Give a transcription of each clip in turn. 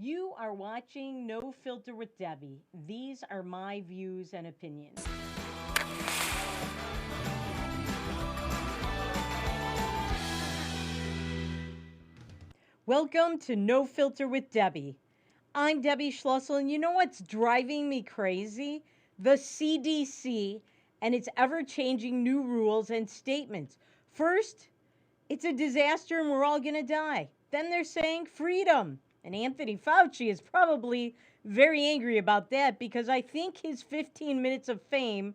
You are watching No Filter with Debbie. These are my views and opinions. Welcome to No Filter with Debbie. I'm Debbie Schlussel, and you know what's driving me crazy? The CDC and its ever changing new rules and statements. First, it's a disaster and we're all going to die. Then they're saying freedom. And Anthony Fauci is probably very angry about that because I think his 15 minutes of fame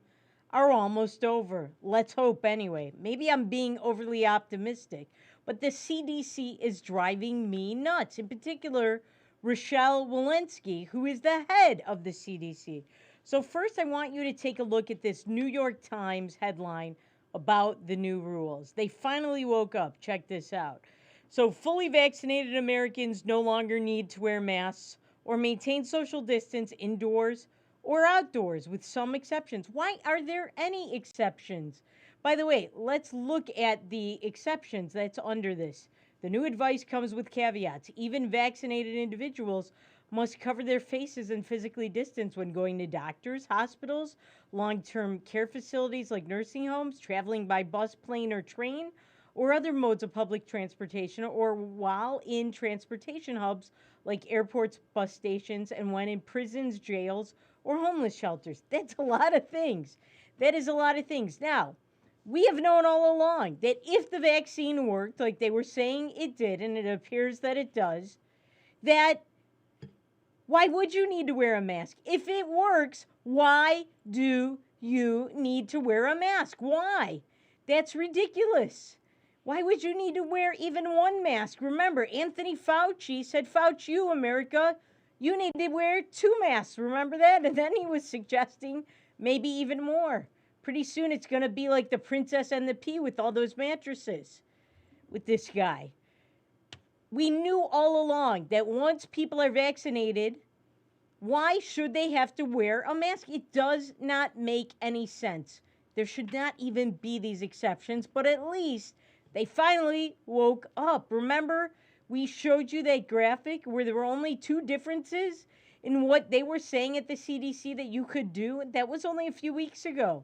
are almost over. Let's hope anyway. Maybe I'm being overly optimistic. But the CDC is driving me nuts. In particular, Rochelle Walensky, who is the head of the CDC. So first I want you to take a look at this New York Times headline about the new rules. They finally woke up. Check this out. So fully vaccinated Americans no longer need to wear masks or maintain social distance indoors or outdoors, with some exceptions. Why are there any exceptions? By the way, let's look at the exceptions that's under this. The new advice comes with caveats. Even vaccinated individuals must cover their faces and physically distance when going to doctors, hospitals, long-term care facilities like nursing homes, traveling by bus, plane, or train, or other modes of public transportation, or while in transportation hubs like airports, bus stations, and when in prisons, jails, or homeless shelters. That's a lot of things. That is a lot of things. Now, we have known all along that if the vaccine worked like they were saying it did, and it appears that it does, that why would you need to wear a mask? If it works, why do you need to wear a mask? Why? That's ridiculous. Why would you need to wear even one mask? Remember, Anthony Fauci said, Fauci, you, America, you need to wear 2 masks. Remember that? And then he was suggesting maybe even more. Pretty soon it's going to be like the Princess and the Pea with all those mattresses with this guy. We knew all along that once people are vaccinated, why should they have to wear a mask? It does not make any sense. There should not even be these exceptions, but at least they finally woke up. Remember, we showed you that graphic where there were only 2 differences in what they were saying at the CDC that you could do? That was only a few weeks ago,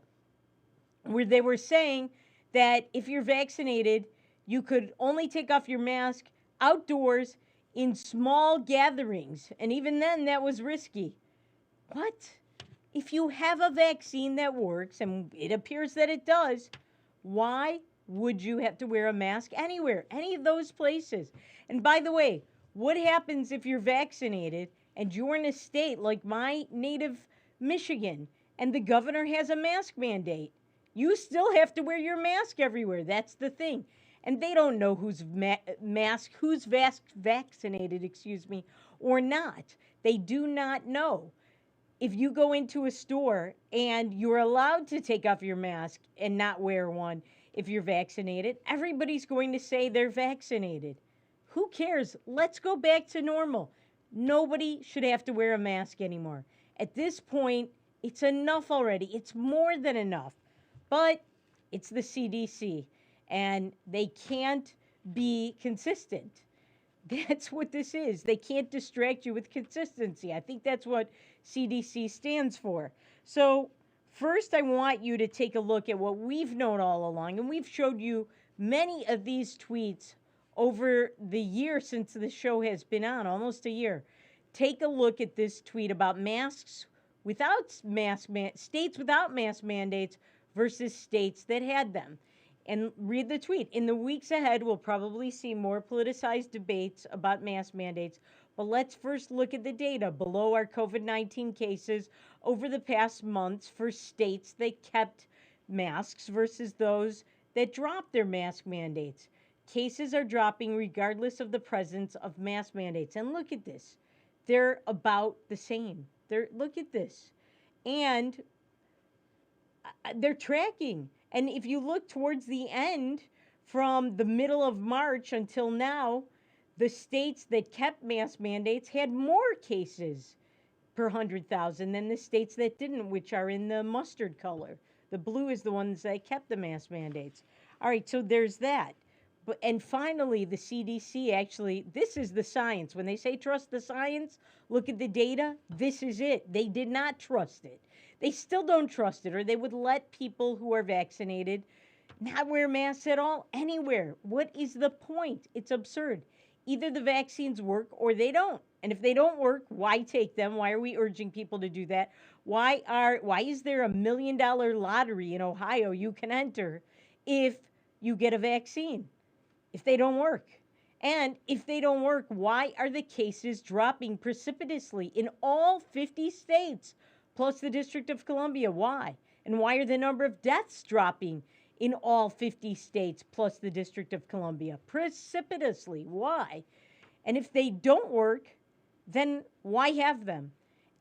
where they were saying that if you're vaccinated, you could only take off your mask outdoors in small gatherings. And even then, that was risky. What? If you have a vaccine that works, and it appears that it does, why would you have to wear a mask anywhere, any of those places? And by the way, what happens if you're vaccinated and you're in a state like my native Michigan and the governor has a mask mandate? You still have to wear your mask everywhere. That's the thing. And they don't know who's vaccinated, or not. They do not know. If you go into a store and you're allowed to take off your mask and not wear one if you're vaccinated, everybody's going to say they're vaccinated. Who cares? Let's go back to normal. Nobody should have to wear a mask anymore. At this point, it's enough already. It's more than enough. But it's the CDC, and they can't be consistent. That's what this is. They can't distract you with consistency. I think that's what CDC stands for. So first, I want you to take a look at what we've known all along, and we've showed you many of these tweets over the year since the show has been on, almost a year. Take a look at this tweet about masks without states without mask mandates versus states that had them. And read the tweet. In the weeks ahead, we'll probably see more politicized debates about mask mandates. But let's first look at the data below our COVID-19 cases over the past months for states that kept masks versus those that dropped their mask mandates. Cases are dropping regardless of the presence of mask mandates. And look at this. They're about the same. Look at this. And they're tracking. And if you look towards the end, from the middle of March until now, the states that kept mask mandates had more cases per 100,000 than the states that didn't, which are in the mustard color. The blue is the ones that kept the mask mandates. All right, so there's that. And finally, the CDC actually, this is the science. When they say trust the science, look at the data, this is it. They did not trust it. They still don't trust it, or they would let people who are vaccinated not wear masks at all anywhere. What is the point? It's absurd. Either the vaccines work or they don't. And if they don't work, why take them? Why are we urging people to do that? Why is there a $1 million lottery in Ohio you can enter if you get a vaccine? If they don't work. And if they don't work, why are the cases dropping precipitously in all 50 states plus the District of Columbia? Why? And why are the number of deaths dropping in all 50 states plus the District of Columbia? Precipitously. Why? And if they don't work, then why have them?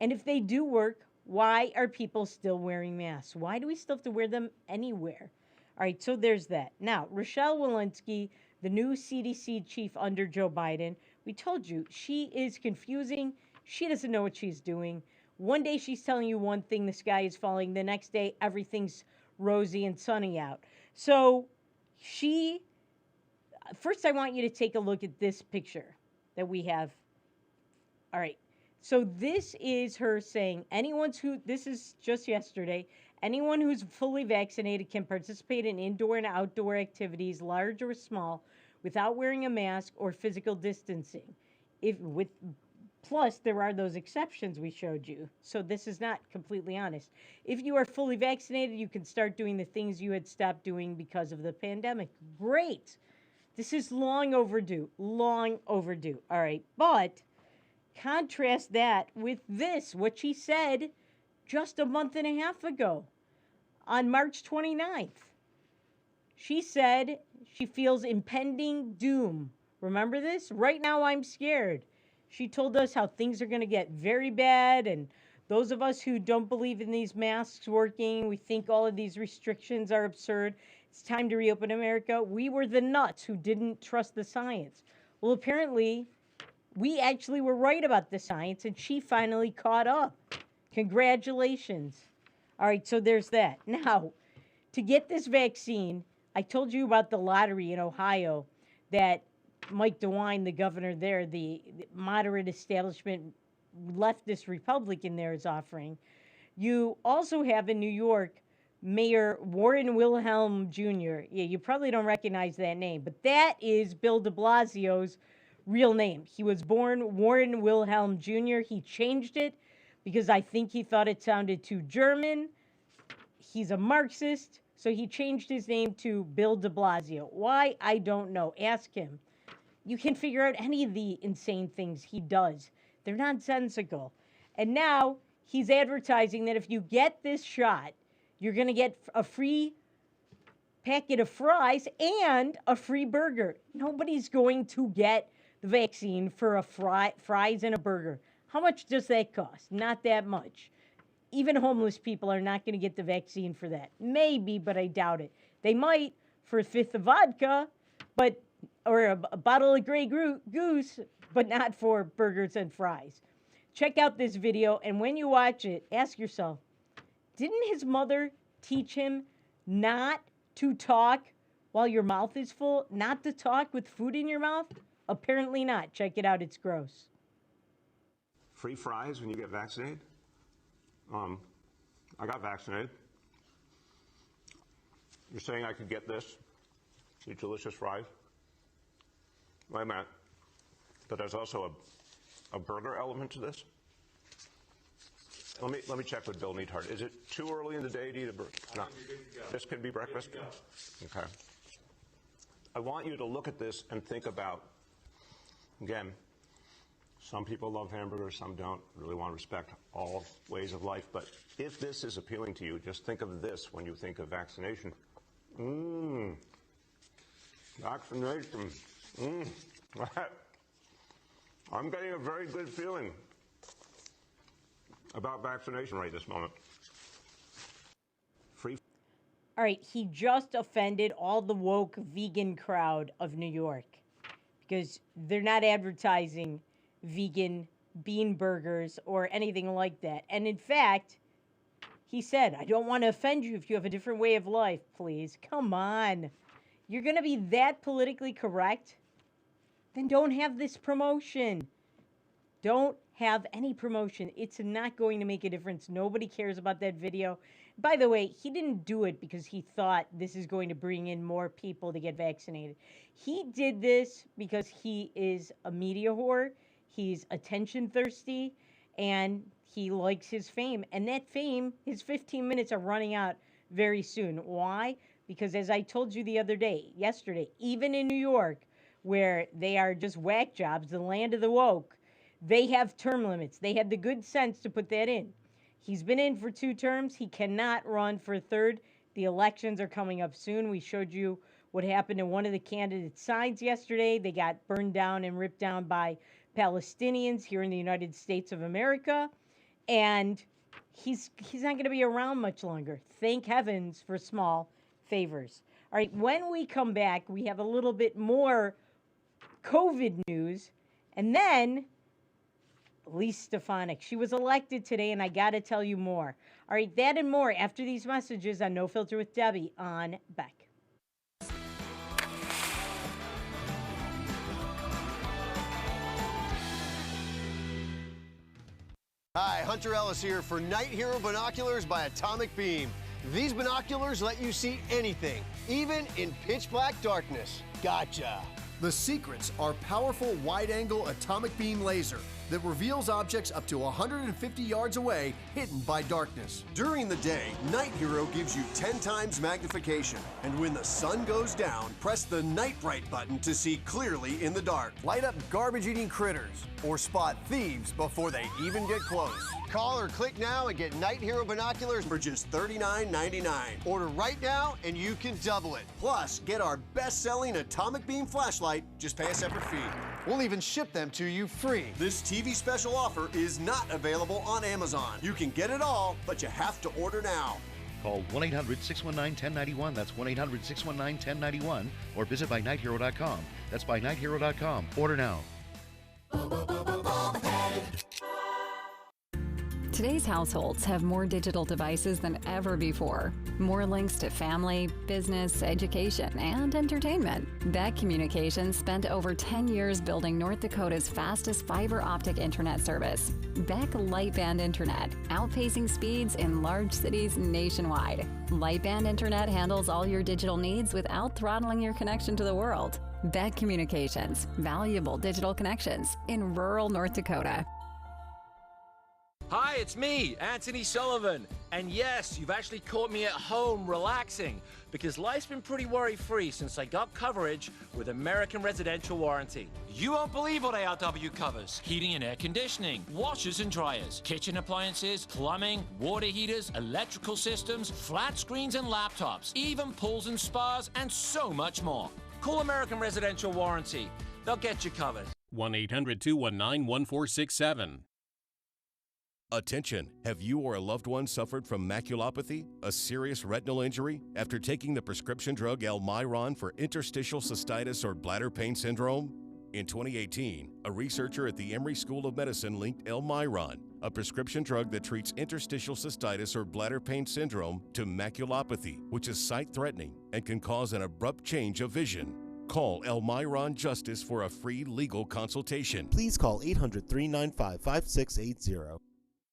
And if they do work, why are people still wearing masks? Why do we still have to wear them anywhere? All right, so there's that. Now, Rochelle Walensky, the new CDC chief under Joe Biden, we told you, she is confusing. She doesn't know what she's doing. One day she's telling you one thing, the sky is falling. The next day, everything's rosy and sunny out. So first I want you to take a look at this picture that we have. All right. So this is her saying, this is just yesterday, anyone who's fully vaccinated can participate in indoor and outdoor activities, large or small, without wearing a mask or physical distancing. Plus, there are those exceptions we showed you. So this is not completely honest. If you are fully vaccinated, you can start doing the things you had stopped doing because of the pandemic. Great. This is long overdue. Long overdue. All right. But contrast that with this, what she said just a month and a half ago on March 29th. She said she feels impending doom. Remember this? Right now I'm scared. She told us how things are going to get very bad, and those of us who don't believe in these masks working, we think all of these restrictions are absurd. It's time to reopen America. We were the nuts who didn't trust the science. Well, apparently, we actually were right about the science, and she finally caught up. Congratulations. All right, so there's that. Now, to get this vaccine, I told you about the lottery in Ohio that Mike DeWine, the governor there, the moderate establishment leftist Republican there, is offering. You also have in New York Mayor Warren Wilhelm Jr. Yeah, you probably don't recognize that name, but that is Bill de Blasio's real name. He was born Warren Wilhelm Jr. He changed it because I think he thought it sounded too German. He's a Marxist, so he changed his name to Bill de Blasio. Why? I don't know. Ask him. You can figure out any of the insane things he does. They're nonsensical. And now he's advertising that if you get this shot, you're going to get a free packet of fries and a free burger. Nobody's going to get the vaccine for fries and a burger. How much does that cost? Not that much. Even homeless people are not going to get the vaccine for that. Maybe, but I doubt it. They might for a fifth of vodka, or a bottle of Grey Goose, but not for burgers and fries. Check out this video, and when you watch it, ask yourself, didn't his mother teach him not to talk while your mouth is full? Not to talk with food in your mouth? Apparently not. Check it out. It's gross. Free fries when you get vaccinated? I got vaccinated. You're saying I could get this? These delicious fries? Wait a minute. But there's also a burger element to this? Let me check with Bill Neathart. Is it too early in the day to eat a burger? No. This could be breakfast? Okay. I want you to look at this and think about, again, some people love hamburgers, some don't. Really want to respect all ways of life. But if this is appealing to you, just think of this when you think of vaccination. Vaccination. I'm getting a very good feeling about vaccination right this moment. Free. All right, he just offended all the woke vegan crowd of New York because they're not advertising vegan bean burgers or anything like that. And in fact, he said, I don't want to offend you if you have a different way of life, please. Come on. you're going to be that politically correct, then don't have this promotion. Don't have any promotion. It's not going to make a difference. Nobody cares about that video. By the way, he didn't do it because he thought this is going to bring in more people to get vaccinated. He did this because he is a media whore. He's attention thirsty, and he likes his fame. And that fame, his 15 minutes are running out very soon. Why? Because as I told you yesterday, even in New York, where they are just whack jobs, the land of the woke, they have term limits. They had the good sense to put that in. He's been in for 2 terms. He cannot run for a third. The elections are coming up soon. We showed you what happened to one of the candidates' signs yesterday. They got burned down and ripped down by Palestinians here in the United States of America. And he's not going to be around much longer. Thank heavens for small favors. All right, when we come back, we have a little bit more COVID news. And then Elise Stefanik. She was elected today, and I got to tell you more. All right, that and more after these messages on No Filter with Debbie on Beck. Hi, Hunter Ellis here for Night Hero Binoculars by Atomic Beam. These binoculars let you see anything, even in pitch black darkness. Gotcha. The secrets are powerful wide-angle atomic beam laser that reveals objects up to 150 yards away, hidden by darkness. During the day, Night Hero gives you 10 times magnification. And when the sun goes down, press the Night Bright button to see clearly in the dark. Light up garbage-eating critters or spot thieves before they even get close. Call or click now and get Night Hero binoculars for just $39.99. Order right now and you can double it. Plus, get our best-selling atomic beam flashlight. Just pay a separate fee. We'll even ship them to you free. This TV special offer is not available on Amazon. You can get it all, but you have to order now. Call 1-800-619-1091. That's 1-800-619-1091. Or visit bynighthero.com. That's bynighthero.com. Order now. Today's households have more digital devices than ever before. More links to family, business, education, and entertainment. Beck Communications spent over 10 years building North Dakota's fastest fiber optic internet service. Beck Lightband Internet, outpacing speeds in large cities nationwide. Lightband Internet handles all your digital needs without throttling your connection to the world. Beck Communications, valuable digital connections in rural North Dakota. Hi, it's me, Anthony Sullivan. And yes, you've actually caught me at home relaxing because life's been pretty worry-free since I got coverage with American Residential Warranty. You won't believe what ARW covers. Heating and air conditioning, washers and dryers, kitchen appliances, plumbing, water heaters, electrical systems, flat screens and laptops, even pools and spas, and so much more. Call American Residential Warranty. They'll get you covered. 1-800-219-1467. Attention, have you or a loved one suffered from maculopathy, a serious retinal injury, after taking the prescription drug Elmiron for interstitial cystitis or bladder pain syndrome? In 2018, a researcher at the Emory School of Medicine linked Elmiron, a prescription drug that treats interstitial cystitis or bladder pain syndrome, to maculopathy, which is sight-threatening and can cause an abrupt change of vision. Call Elmiron Justice for a free legal consultation. Please call 800-395-5680.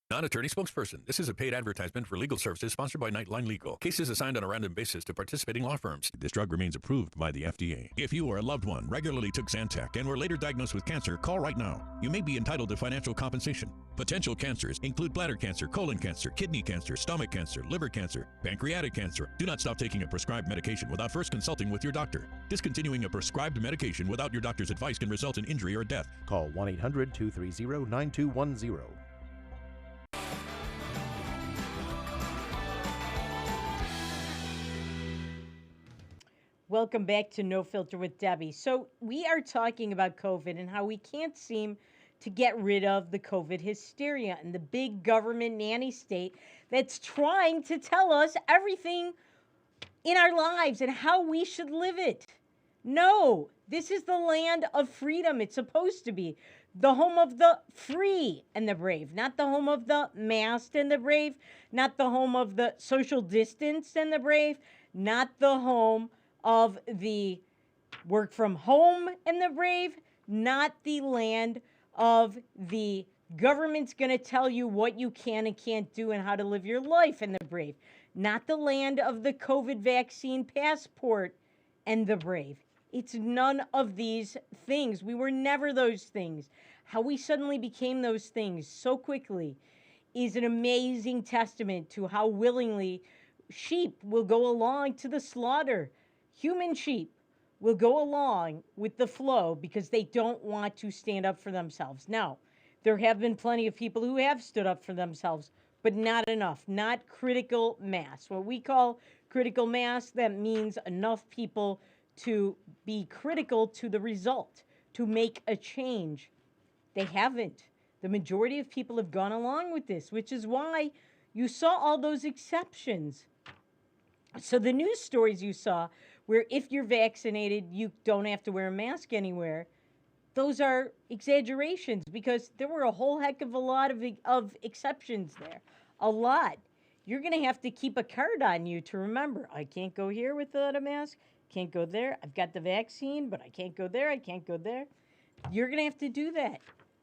Non-attorney spokesperson. This is a paid advertisement for legal services sponsored by Nightline Legal. Cases assigned on a random basis to participating law firms. This drug remains approved by the FDA. If you or a loved one regularly took Zantac and were later diagnosed with cancer, call right now. You may be entitled to financial compensation. Potential cancers include bladder cancer, colon cancer, kidney cancer, stomach cancer, liver cancer, pancreatic cancer. Do not stop taking a prescribed medication without first consulting with your doctor. Discontinuing a prescribed medication without your doctor's advice can result in injury or death. Call 1-800-230-9210. Welcome back to No Filter with Debbie. So we are talking about COVID and how we can't seem to get rid of the COVID hysteria and the big government nanny state that's trying to tell us everything in our lives and how we should live it. No, this is the land of freedom. It's supposed to be the home of the free and the brave, not the home of the masked and the brave, not the home of the social distance and the brave, not the home of the work from home and the brave, not the land of the government's going to tell you what you can and can't do and how to live your life and the brave, not the land of the COVID vaccine passport and the brave. It's none of these things. We were never those things. How we suddenly became those things so quickly is an amazing testament to how willingly sheep will go along to the slaughter. Human sheep will go along with the flow because they don't want to stand up for themselves. Now, there have been plenty of people who have stood up for themselves, but not enough, not critical mass. What we call critical mass, that means enough people to be critical to the result, to make a change. They haven't. The majority of people have gone along with this, which is why you saw all those exceptions. So the news stories you saw, where if you're vaccinated, you don't have to wear a mask anywhere, those are exaggerations because there were a whole heck of a lot of exceptions there. A lot. You're going to have to keep a card on you to remember, I can't go here without a mask, can't go there. I've got the vaccine, but I can't go there, I can't go there. You're going to have to do that.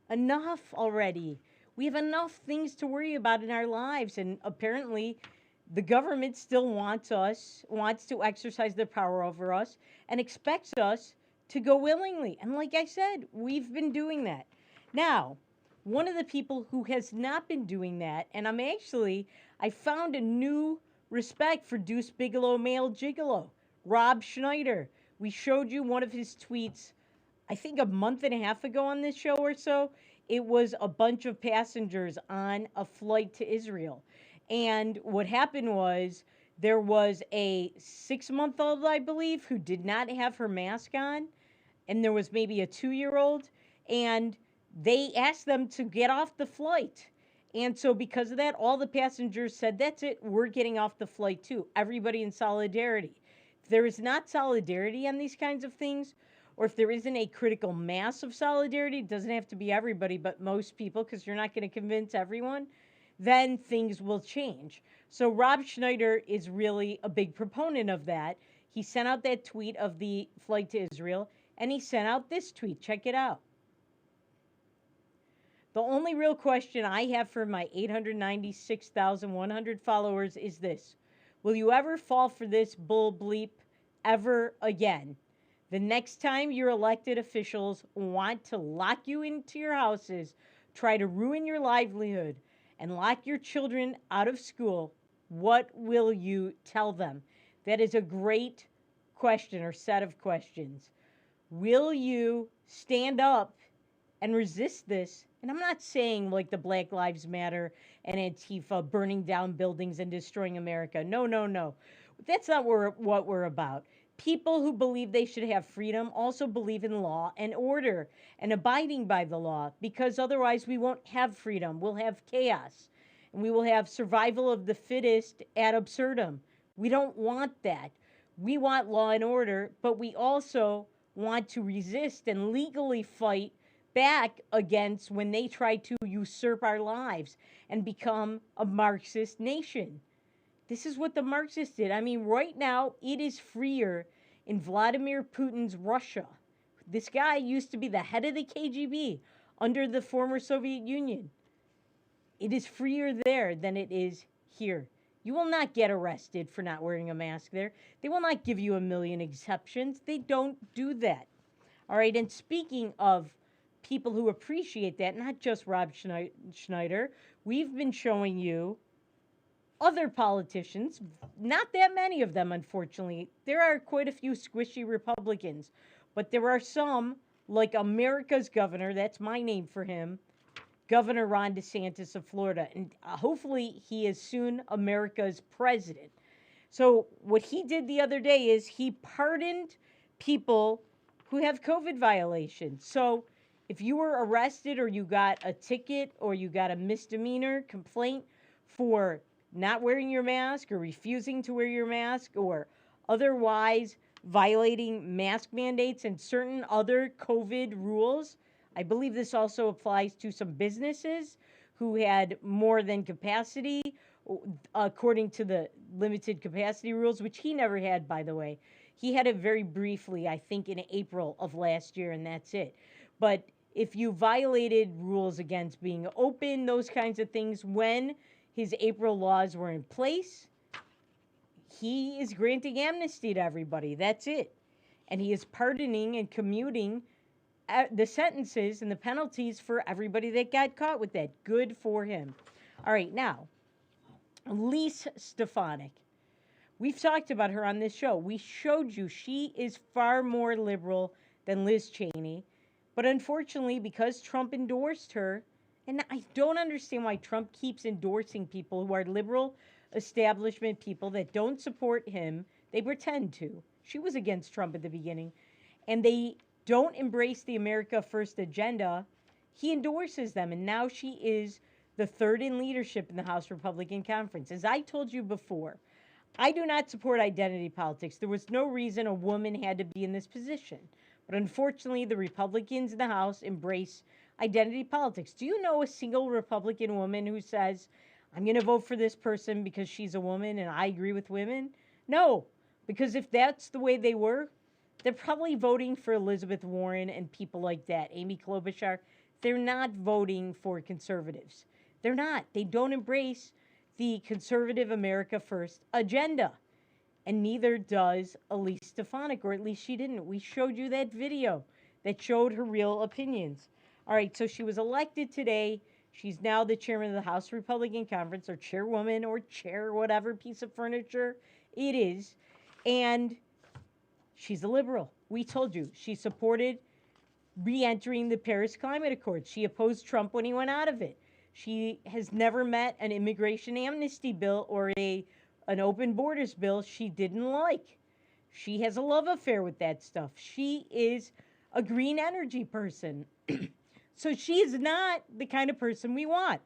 Enough already. We have enough things to worry about in our lives, and apparently the government still wants to exercise their power over us and expects us to go willingly. And like I said, we've been doing that. Now, one of the people who has not been doing that, and I found a new respect for Deuce Bigelow, male gigolo, Rob Schneider. We showed you one of his tweets, I think a month and a half ago on this show or so. It was a bunch of passengers on a flight to Israel. And what happened was there was a 6-month-old, I believe, who did not have her mask on. And there was maybe a 2-year-old. And they asked them to get off the flight. And so because of that, all the passengers said, that's it, we're getting off the flight too. Everybody in solidarity. If there is not solidarity on these kinds of things, or if there isn't a critical mass of solidarity, it doesn't have to be everybody, but most people, because you're not going to convince everyone, then things will change. So Rob Schneider is really a big proponent of that. He sent out that tweet of the flight to Israel, and he sent out this tweet. Check it out. The only real question I have for my 896,100 followers is this. Will you ever fall for this bull bleep ever again? The next time your elected officials want to lock you into your houses, try to ruin your livelihood, and lock your children out of school, what will you tell them? That is a great question or set of questions. Will you stand up and resist this? And I'm not saying like the Black Lives Matter and Antifa burning down buildings and destroying America. No. That's not what we're about. People who believe they should have freedom also believe in law and order and abiding by the law, because otherwise we won't have freedom. We'll have chaos, and we will have survival of the fittest ad absurdum. We don't want that. We want law and order, but we also want to resist and legally fight back against when they try to usurp our lives and become a Marxist nation. This is what the Marxists did. I mean, right now, it is freer in Vladimir Putin's Russia. This guy used to be the head of the KGB under the former Soviet Union. It is freer there than it is here. You will not get arrested for not wearing a mask there. They will not give you a million exceptions. They don't do that. All right, and speaking of people who appreciate that, not just Rob Schneider, we've been showing you other politicians, not that many of them, unfortunately. There are quite a few squishy Republicans, but there are some, like America's governor, that's my name for him, Governor Ron DeSantis of Florida, and hopefully he is soon America's president. So what he did the other day is he pardoned people who have COVID violations. So if you were arrested or you got a ticket or you got a misdemeanor complaint for not wearing your mask or refusing to wear your mask or otherwise violating mask mandates and certain other COVID rules, I believe this also applies to some businesses who had more than capacity according to the limited capacity rules, which he never had, by the way. He had it very briefly, I think, in April of last year, and that's it. But if you violated rules against being open, those kinds of things, when his April laws were in place, he is granting amnesty to everybody. That's it. And he is pardoning and commuting the sentences and the penalties for everybody that got caught with that. Good for him. All right, now, Elise Stefanik. We've talked about her on this show. We showed you she is far more liberal than Liz Cheney. But unfortunately, because Trump endorsed her, and I don't understand why Trump keeps endorsing people who are liberal establishment people that don't support him. They pretend to. She was against Trump at the beginning. And they don't embrace the America First agenda. He endorses them. And now she is the third in leadership in the House Republican Conference. As I told you before, I do not support identity politics. There was no reason a woman had to be in this position. But unfortunately, the Republicans in the House embrace identity politics. Do you know a single Republican woman who says, I'm going to vote for this person because she's a woman and I agree with women? No, because if that's the way they were, they're probably voting for Elizabeth Warren and people like that, Amy Klobuchar. They're not voting for conservatives. They're not. They don't embrace the conservative America First agenda. And neither does Elise Stefanik, or at least she didn't. We showed you that video that showed her real opinions. All right, so she was elected today. She's now the chairman of the House Republican Conference, or chairwoman, or chair, whatever piece of furniture it is. And she's a liberal. We told you. She supported re-entering the Paris Climate Accords. She opposed Trump when he went out of it. She has never met an immigration amnesty bill or an open borders bill she didn't like. She has a love affair with that stuff. She is a green energy person. So she is not the kind of person we want.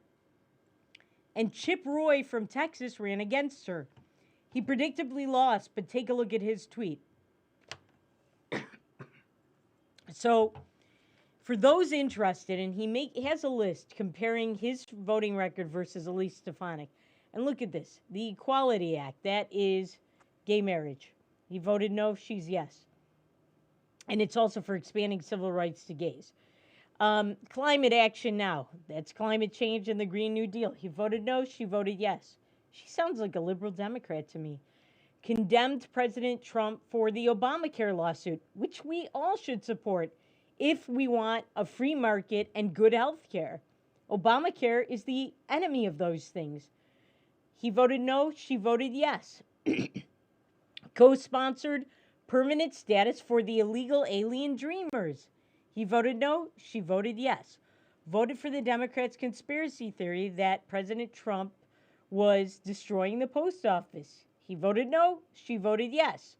And Chip Roy from Texas ran against her. He predictably lost, but take a look at his tweet. So, for those interested, and he has a list comparing his voting record versus Elise Stefanik. And look at this. The Equality Act, that is gay marriage. He voted no, she's yes. And it's also for expanding civil rights to gays. Climate action now. That's climate change and the Green New Deal. He voted no, she voted yes. She sounds like a liberal Democrat to me. Condemned President Trump for the Obamacare lawsuit, which we all should support if we want a free market and good health care. Obamacare is the enemy of those things. He voted no, she voted yes. Co-sponsored permanent status for the illegal alien dreamers. He voted no, she voted yes. Voted for the Democrats' conspiracy theory that President Trump was destroying the post office. He voted no, she voted yes.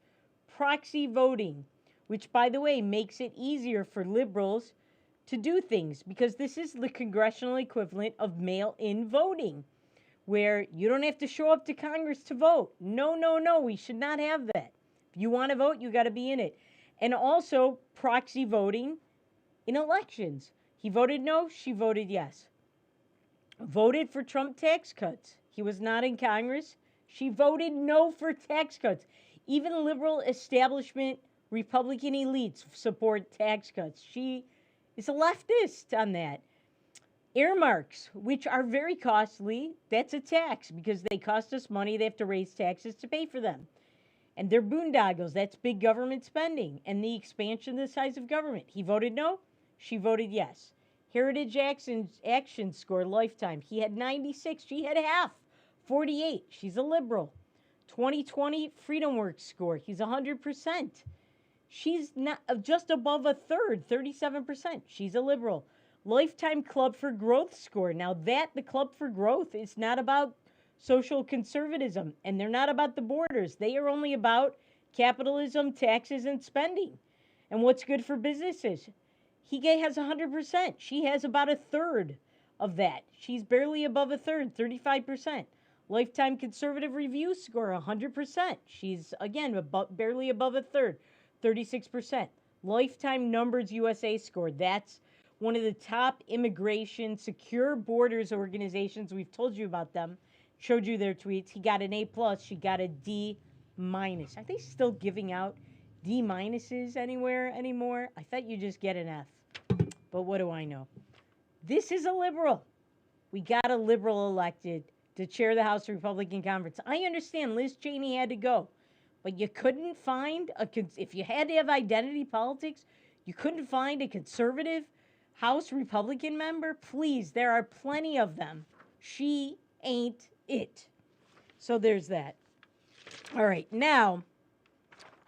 Proxy voting, which, by the way, makes it easier for liberals to do things because this is the congressional equivalent of mail-in voting, where you don't have to show up to Congress to vote. No, no, no, we should not have that. If you want to vote, you got to be in it. And also proxy voting in elections. He voted no, she voted yes. Voted for Trump tax cuts. He was not in Congress. She voted no for tax cuts. Even liberal establishment Republican elites support tax cuts. She is a leftist on that. Earmarks, which are very costly, that's a tax because they cost us money. They have to raise taxes to pay for them. And they're boondoggles. That's big government spending and the expansion of the size of government. He voted no. She voted yes. Heritage Action Score lifetime. He had 96. She had half. 48. She's a liberal. 2020 Freedom Works score. He's 100%. She's not just above a third, 37%. She's a liberal. Lifetime Club for Growth score. Now the Club for Growth is not about social conservatism, and they're not about the borders. They are only about capitalism, taxes, and spending, and what's good for businesses. He has 100%. She has about a third of that. She's barely above a third, 35%. Lifetime Conservative Review score, 100%. She's, again, barely above a third, 36%. Lifetime Numbers USA score, that's one of the top immigration secure borders organizations. We've told you about them, showed you their tweets. He got an A+, she got a D-. Are they still giving out D minuses anywhere anymore. I thought you just get an F. But what do I know? This is a liberal. We got a liberal elected to chair the House Republican Conference. I understand Liz Cheney had to go, but you couldn't find if you had to have identity politics, you couldn't find a conservative House Republican member. Please, there are plenty of them. She ain't it. So there's that. All right, now,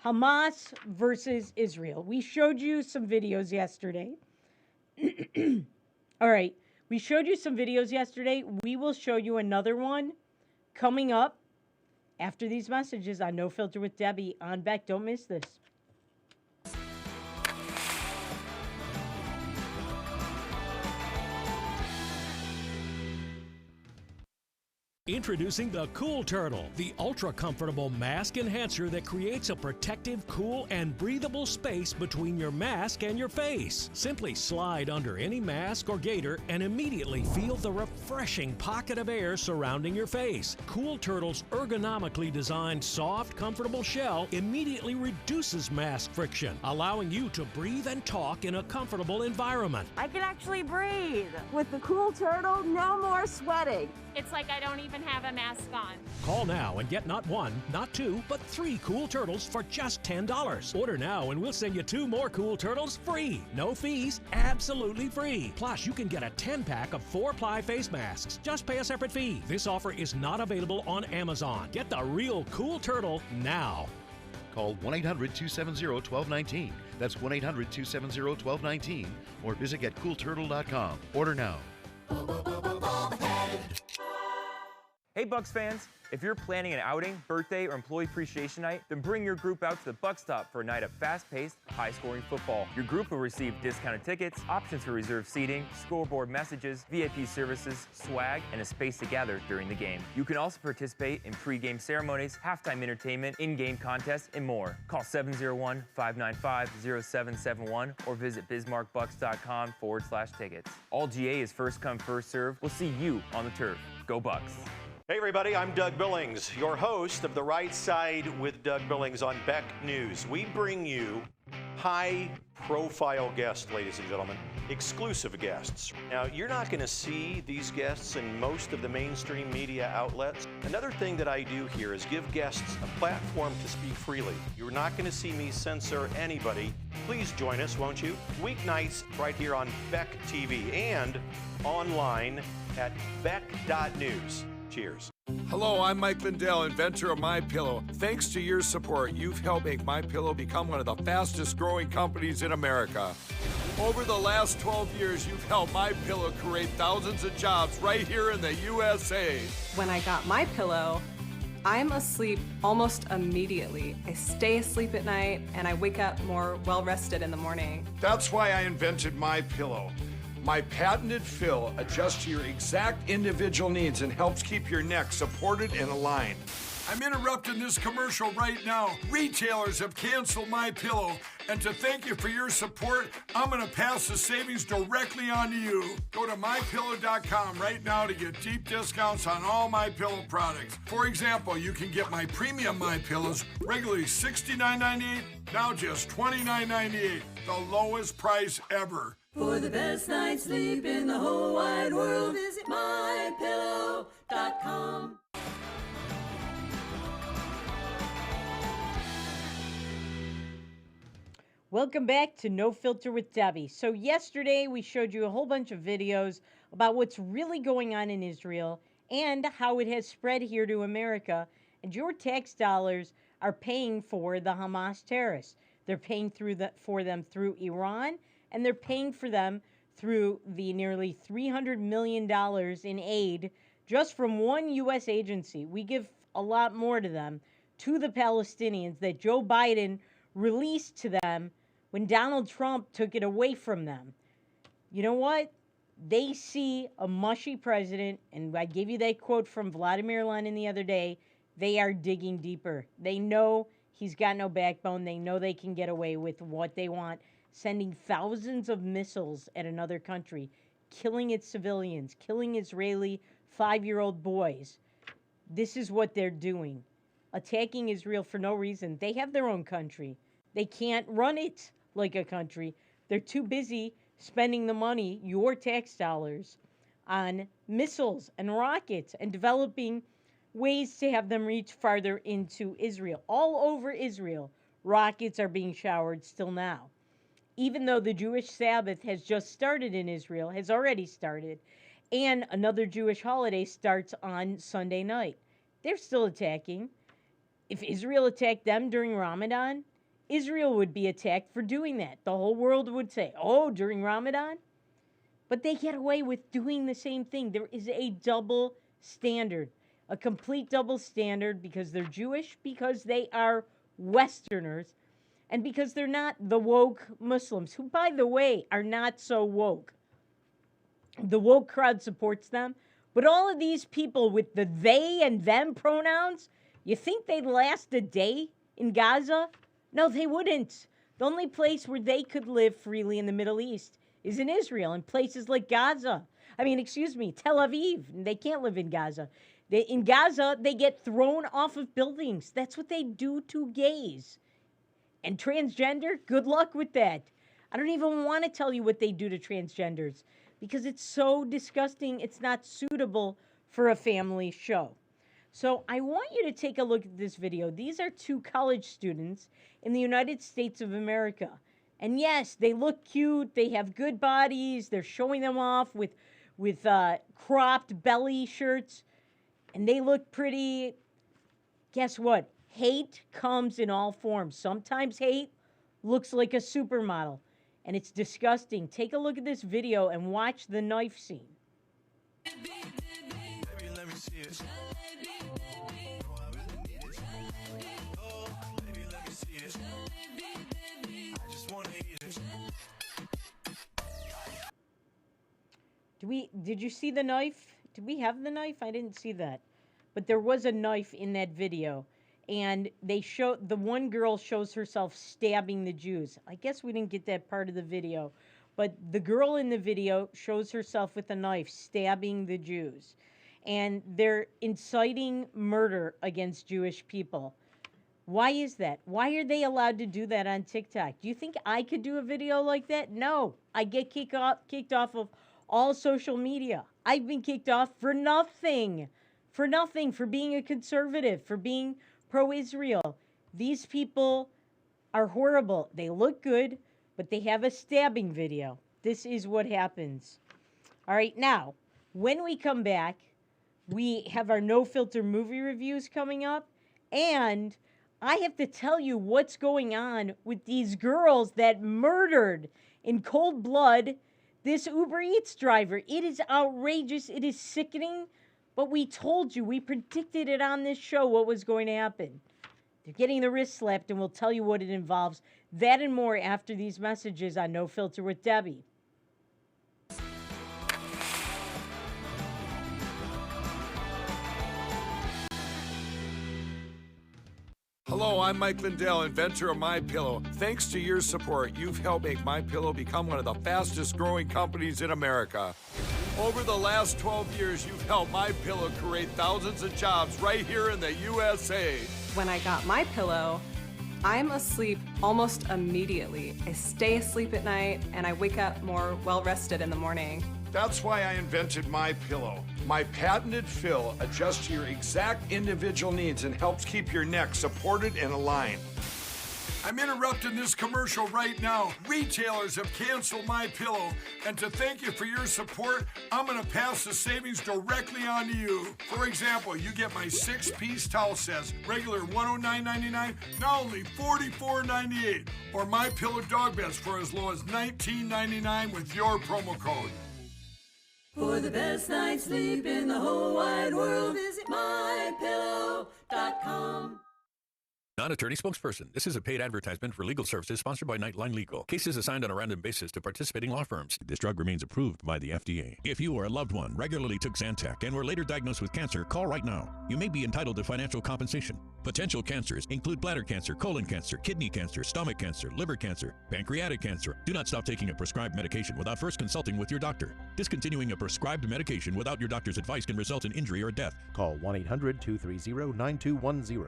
Hamas versus Israel. We showed you some videos yesterday. All right, we showed you some videos yesterday. We will show you another one coming up after these messages on No Filter with Debbie on Beck. Don't miss this. Introducing the Cool Turtle, the ultra-comfortable mask enhancer that creates a protective, cool, and breathable space between your mask and your face. Simply slide under any mask or gaiter and immediately feel the refreshing pocket of air surrounding your face. Cool Turtle's ergonomically designed, soft, comfortable shell immediately reduces mask friction, allowing you to breathe and talk in a comfortable environment. I can actually breathe. With the Cool Turtle, no more sweating. It's like I don't even have a mask on. Call now and get not one, not two, but 3 Cool Turtles for just $10. Order now and we'll send you 2 more Cool Turtles free. No fees, absolutely free. Plus, you can get a 10-pack of 4-ply face masks. Just pay a separate fee. This offer is not available on Amazon. Get the real Cool Turtle now. Call 1-800-270-1219. That's 1-800-270-1219. Or visit getcoolturtle.com. Order now. Hey Bucks fans, if you're planning an outing, birthday, or employee appreciation night, then bring your group out to the Buck Stop for a night of fast-paced, high-scoring football. Your group will receive discounted tickets, options for reserved seating, scoreboard messages, VIP services, swag, and a space to gather during the game. You can also participate in pre-game ceremonies, halftime entertainment, in-game contests, and more. Call 701-595-0771 or visit bismarckbucks.com/tickets. All GA is first come, first serve. We'll see you on the turf. Go Bucks. Hey everybody, I'm Doug Billings, your host of The Right Side with Doug Billings on Beck News. We bring you high-profile guests, ladies and gentlemen, exclusive guests. Now, you're not going to see these guests in most of the mainstream media outlets. Another thing that I do here is give guests a platform to speak freely. You're not going to see me censor anybody. Please join us, won't you? Weeknights right here on Beck TV and online at beck.news. Cheers. Hello, I'm Mike Lindell, inventor of MyPillow. Thanks to your support, you've helped make MyPillow become one of the fastest growing companies in America. Over the last 12 years, you've helped MyPillow create thousands of jobs right here in the USA. When I got MyPillow, I'm asleep almost immediately. I stay asleep at night and I wake up more well-rested in the morning. That's why I invented MyPillow. My patented fill adjusts to your exact individual needs and helps keep your neck supported and aligned. I'm interrupting this commercial right now. Retailers have canceled MyPillow, and to thank you for your support, I'm going to pass the savings directly on to you. Go to MyPillow.com right now to get deep discounts on all MyPillow products. For example, you can get my premium MyPillows, regularly $69.98, now just $29.98, the lowest price ever. For the best night's sleep in the whole wide world, visit MyPillow.com. Welcome back to No Filter with Debbie. So yesterday we showed you a whole bunch of videos about what's really going on in Israel and how it has spread here to America. And your tax dollars are paying for the Hamas terrorists. They're paying for them through Iran, and they're paying for them through the nearly $300 million in aid just from one U.S. agency. We give a lot more to them, to the Palestinians, that Joe Biden released to them when Donald Trump took it away from them. You know what? They see a mushy president, and I gave you that quote from Vladimir Lenin the other day. They are digging deeper. They know he's got no backbone. They know they can get away with what they want, sending thousands of missiles at another country, killing its civilians, killing Israeli 5-year-old boys. This is what they're doing. Attacking Israel for no reason. They have their own country. They can't run it like a country. They're too busy spending the money, your tax dollars, on missiles and rockets and developing ways to have them reach farther into Israel. All over Israel, rockets are being showered still now. Even though the Jewish Sabbath has just started in Israel, has already started, and another Jewish holiday starts on Sunday night. They're still attacking. If Israel attacked them during Ramadan, Israel would be attacked for doing that. The whole world would say, oh, during Ramadan? But they get away with doing the same thing. There is a double standard, a complete double standard, because they're Jewish, because they are Westerners, and because they're not the woke Muslims, who, by the way, are not so woke. The woke crowd supports them, but all of these people with the they and them pronouns, you think they'd last a day in Gaza? No, they wouldn't. The only place where they could live freely in the Middle East is in Israel, in places like Tel Aviv. They can't live in Gaza. In Gaza, they get thrown off of buildings. That's what they do to gays. And transgender, good luck with that. I don't even want to tell you what they do to transgenders because it's so disgusting. It's not suitable for a family show. So I want you to take a look at this video. These are two college students in the United States of America. And yes, they look cute. They have good bodies. They're showing them off with cropped belly shirts. And they look pretty. Guess what? Hate comes in all forms. Sometimes hate looks like a supermodel. And it's disgusting. Take a look at this video and watch the knife scene. Did you see the knife? Did we have the knife? I didn't see that. But there was a knife in that video. And the one girl shows herself stabbing the Jews. I guess we didn't get that part of the video. But the girl in the video shows herself with a knife stabbing the Jews. And they're inciting murder against Jewish people. Why is that? Why are they allowed to do that on TikTok? Do you think I could do a video like that? No. I get kicked off of all social media. I've been kicked off for nothing. For nothing. For being a conservative. For being pro-Israel. These people are horrible. They look good, but they have a stabbing video. This is what happens. All right, now, when we come back, we have our NoFilter movie reviews coming up, and I have to tell you what's going on with these girls that murdered in cold blood this Uber Eats driver. It is outrageous. It is sickening. But we told you, we predicted it on this show what was going to happen. They're getting the wrist slapped, and we'll tell you what it involves. That and more after these messages on No Filter with Debbie. Hello, I'm Mike Lindell, inventor of MyPillow. Thanks to your support, you've helped make MyPillow become one of the fastest growing companies in America. Over the last 12 years, you've helped MyPillow create thousands of jobs right here in the USA. When I got MyPillow, I'm asleep almost immediately. I stay asleep at night and I wake up more well-rested in the morning. That's why I invented MyPillow. My patented fill adjusts to your exact individual needs and helps keep your neck supported and aligned. I'm interrupting this commercial right now. Retailers have canceled MyPillow, and to thank you for your support, I'm going to pass the savings directly on to you. For example, you get my 6-piece towel sets, regular $109.99, now only $44.98, or MyPillow dog beds for as low as $19.99 with your promo code. For the best night's sleep in the whole wide world, visit MyPillow.com. Non-attorney spokesperson. This is a paid advertisement for legal services sponsored by Nightline Legal. Cases assigned on a random basis to participating law firms. This drug remains approved by the FDA. If you or a loved one regularly took Zantac and were later diagnosed with cancer, call right now. You may be entitled to financial compensation. Potential cancers include bladder cancer, colon cancer, kidney cancer, stomach cancer, liver cancer, pancreatic cancer. Do not stop taking a prescribed medication without first consulting with your doctor. Discontinuing a prescribed medication without your doctor's advice can result in injury or death. Call 1-800-230-9210.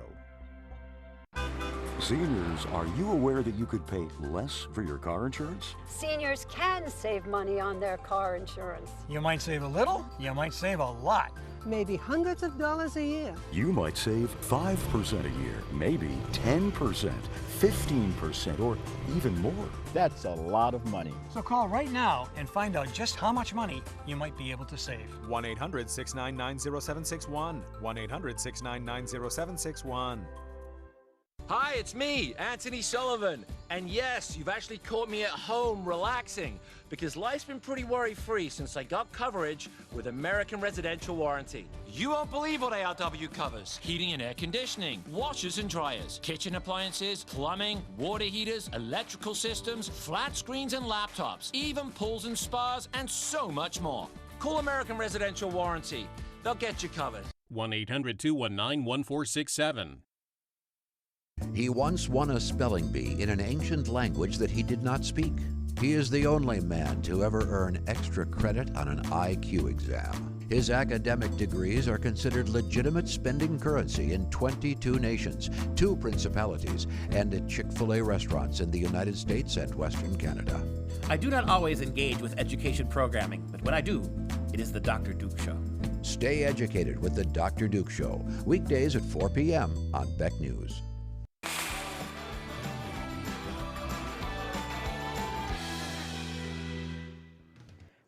Seniors, are you aware that you could pay less for your car insurance? Seniors can save money on their car insurance. You might save a little, you might save a lot. Maybe hundreds of dollars a year. You might save 5% a year, maybe 10%, 15%, or even more. That's a lot of money. So call right now and find out just how much money you might be able to save. 1-800-699-0761. 1-800-699-0761. Hi, it's me, Anthony Sullivan. And yes, you've actually caught me at home relaxing because life's been pretty worry-free since I got coverage with American Residential Warranty. You won't believe what ARW covers. Heating and air conditioning, washers and dryers, kitchen appliances, plumbing, water heaters, electrical systems, flat screens and laptops, even pools and spas, and so much more. Call American Residential Warranty. They'll get you covered. 1-800-219-1467. He once won a spelling bee in an ancient language that he did not speak. He is the only man to ever earn extra credit on an IQ exam. His academic degrees are considered legitimate spending currency in 22 nations, 2 principalities, and at Chick-fil-A restaurants in the United States and Western Canada. I do not always engage with education programming, but when I do, it is the Dr. Duke Show. Stay educated with the Dr. Duke Show, weekdays at 4 p.m. on Beck News.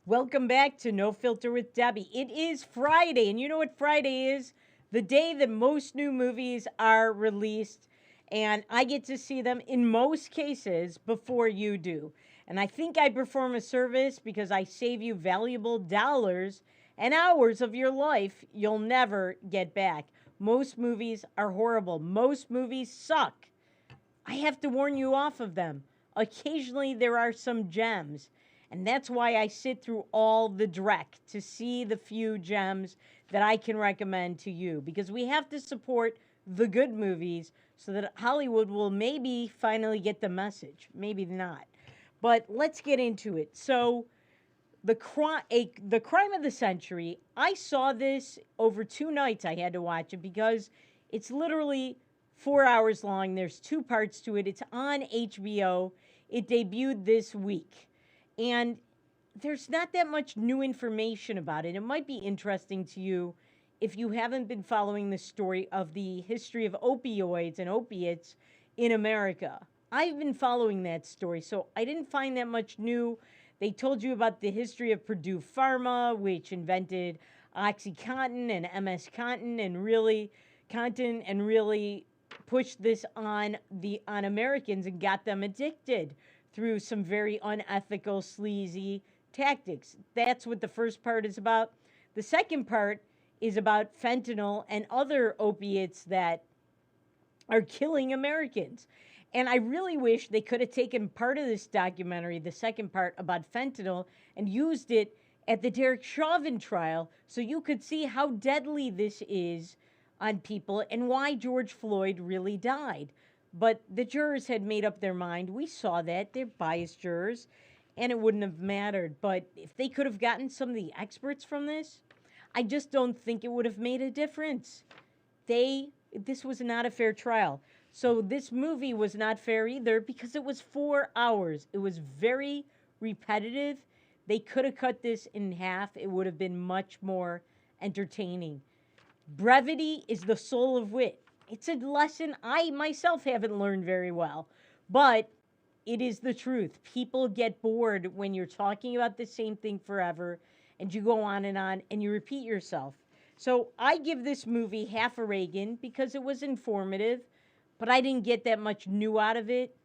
Welcome back to No Filter with Debbie. It is Friday, and you know what Friday is? The day that most new movies are released, and I get to see them in most cases before you do. And I think I perform a service because I save you valuable dollars and hours of your life you'll never get back. Most movies are horrible. Most movies suck. I have to warn you off of them. Occasionally there are some gems. And that's why I sit through all the dreck to see the few gems that I can recommend to you. Because we have to support the good movies so that Hollywood will maybe finally get the message. Maybe not. But let's get into it. So, the crime of the century, I saw this over 2 nights. I had to watch it because it's literally 4 hours long. There's 2 parts to it. It's on HBO. It debuted this week. And there's not that much new information about it. It might be interesting to you if you haven't been following the story of the history of opioids and opiates in America. I've been following that story, so I didn't find that much new. They told you about the history of Purdue Pharma, which invented OxyContin and MS-Contin and really pushed this on Americans and got them addicted through some very unethical, sleazy tactics. That's what the first part is about. The second part is about fentanyl and other opiates that are killing Americans. And I really wish they could have taken part of this documentary, the second part about fentanyl, and used it at the Derek Chauvin trial so you could see how deadly this is on people and why George Floyd really died. But the jurors had made up their mind. We saw that. They're biased jurors, and it wouldn't have mattered. But if they could have gotten some of the experts from this, I just don't think it would have made a difference. This was not a fair trial. So this movie was not fair either because it was 4 hours. It was very repetitive. They could have cut this in half. It would have been much more entertaining. Brevity is the soul of wit. It's a lesson I myself haven't learned very well, but it is the truth. People get bored when you're talking about the same thing forever, and you go on and you repeat yourself. So I give this movie half a Reagan because it was informative, but I didn't get that much new out of it.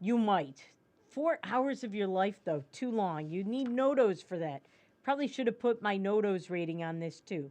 You might. 4 hours of your life, though, too long. You need NoDoz for that. Probably should have put my NoDoz rating on this, too.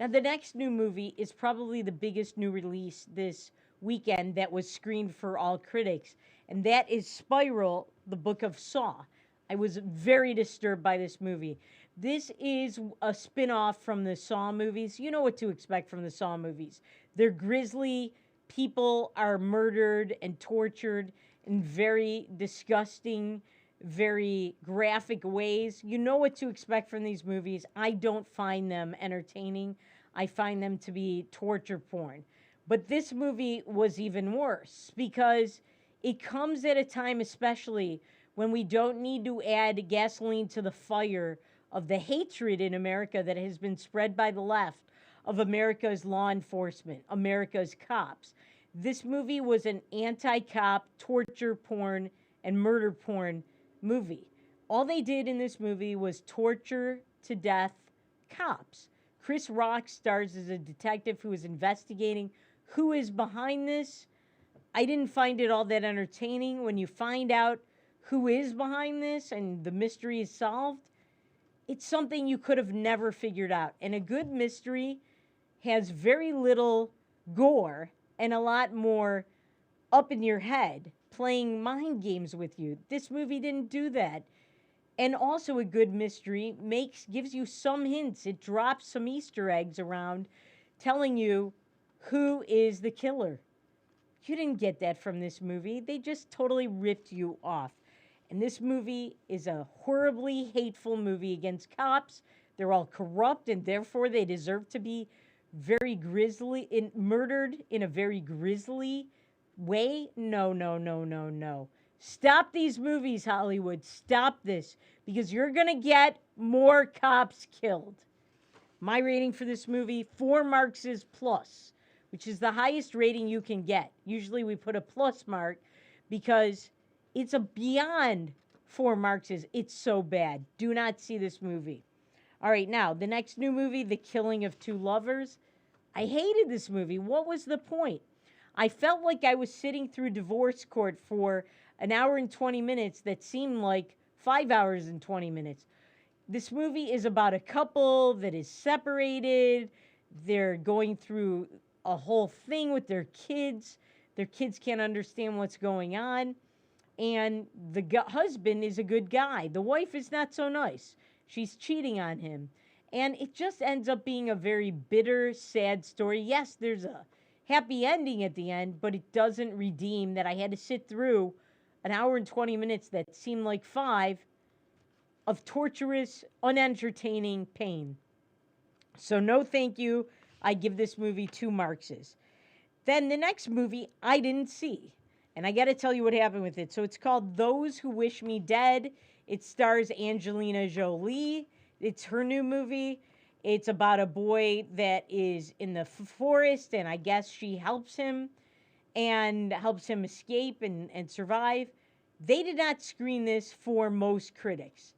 Now, the next new movie is probably the biggest new release this weekend that was screened for all critics, and that is Spiral, the Book of Saw. I was very disturbed by this movie. This is a spin-off from the Saw movies. You know what to expect from the Saw movies. They're grisly. People are murdered and tortured in very disgusting, very graphic ways. You know what to expect from these movies. I don't find them entertaining. I find them to be torture porn. But this movie was even worse because it comes at a time, especially when we don't need to add gasoline to the fire of the hatred in America that has been spread by the left of America's law enforcement, America's cops. This movie was an anti-cop, torture porn, and murder porn movie. All they did in this movie was torture to death cops. Chris Rock stars as a detective who is investigating who is behind this. I didn't find it all that entertaining. When you find out who is behind this and the mystery is solved, it's something you could have never figured out. And a good mystery has very little gore and a lot more up in your head, playing mind games with you. This movie didn't do that. And also a good mystery gives you some hints. It drops some Easter eggs around telling you who is the killer. You didn't get that from this movie. They just totally ripped you off. And this movie is a horribly hateful movie against cops. They're all corrupt, and therefore they deserve to be very murdered in a very grisly way. No, no, no, no, no. Stop these movies, Hollywood. Stop this, because you're going to get more cops killed. My rating for this movie, 4 Marxes plus, which is the highest rating you can get. Usually we put a plus mark because it's a beyond 4 Marxes. It's so bad. Do not see this movie. All right, now, the next new movie, The Killing of Two Lovers. I hated this movie. What was the point? I felt like I was sitting through divorce court for an hour and 20 minutes that seemed like 5 hours and 20 minutes. This movie is about a couple that is separated. They're going through a whole thing with their kids. Their kids can't understand what's going on. And the husband is a good guy. The wife is not so nice. She's cheating on him. And it just ends up being a very bitter, sad story. Yes, there's a happy ending at the end, but it doesn't redeem that I had to sit through an hour and 20 minutes that seemed like 5 of torturous, unentertaining pain. So no thank you. I give this movie 2 Marxes. Then the next movie I didn't see. And I got to tell you what happened with it. So it's called Those Who Wish Me Dead. It stars Angelina Jolie. It's her new movie. It's about a boy that is in the forest, and I guess she helps him and helps him escape and survive. They did not screen this for most critics.